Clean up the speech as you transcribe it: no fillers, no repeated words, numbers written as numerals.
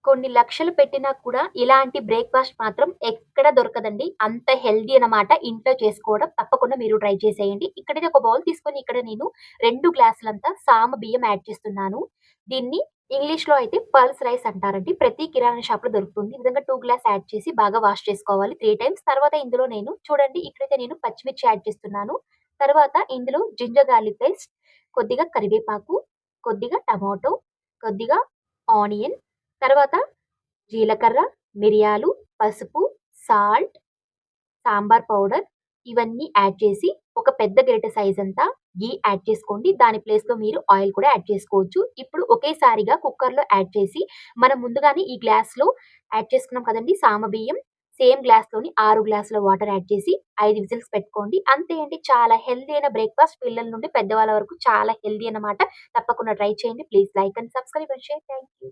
కొన్ని లక్షలు పెట్టినా కూడా ఇలాంటి బ్రేక్‌ఫాస్ట్ మాత్రం ఎక్కడ దొరకదండి. అంత హెల్తీ అన్నమాట. ఇంట్లో చేసుకోవడం తప్పకుండా మీరు ట్రై చేసేయండి. ఇక్కడైతే ఒక బౌల్ తీసుకొని ఇక్కడ నేను 2 గ్లాసులంత సామ బియ్యం యాడ్ చేస్తున్నాను. దీన్ని ఇంగ్లీష్‌లో అయితే పర్ల్స్ రైస్ అంటారండి. ప్రతి కిరాణా షాప్‌లో దొరుకుతుంది. ఈ విధంగా 2 గ్లాస్ యాడ్ చేసి బాగా వాష్ చేసుకోవాలి 3 టైమ్స్. తర్వాత ఇందులో నేను చూడండి ఇక్కడైతే నేను పచ్చిమిర్చి యాడ్ చేస్తున్నాను. తర్వాత ఇందులో జింజర్ గార్లిక్ పేస్ట్, కొద్దిగా కరివేపాకు, కొద్దిగా టమాటో, కొద్దిగా ఆనియన్, తర్వాత జీలకర్ర, మిరియాలు, పసుపు, సాల్ట్, సాంబార్ పౌడర్ ఇవన్నీ యాడ్ చేసి ఒక పెద్ద గరిటె సైజ్ అంతా ఘీ యాడ్ చేసుకోండి. దాని ప్లేస్‌లో మీరు ఆయిల్ కూడా యాడ్ చేసుకోవచ్చు. ఇప్పుడు ఒకేసారిగా కుక్కర్‌లో యాడ్ చేసి మనం ముందుగానే ఈ గ్లాస్‌లో యాడ్ చేసుకున్నాం కదండీ సామ బియ్యం. సేమ్ గ్లాస్‌లోని 6 గ్లాసుల వాటర్ యాడ్ చేసి 5 విజిల్స్ పెట్టుకోండి. అంతే అండి. చాలా హెల్తీ అయిన బ్రేక్‌ఫాస్ట్ పిల్లల నుండి పెద్దవాళ్ళ వరకు చాలా హెల్తీ అన్నమాట. తప్పకుండా ట్రై చేయండి. Please like and subscribe and share. Thank you.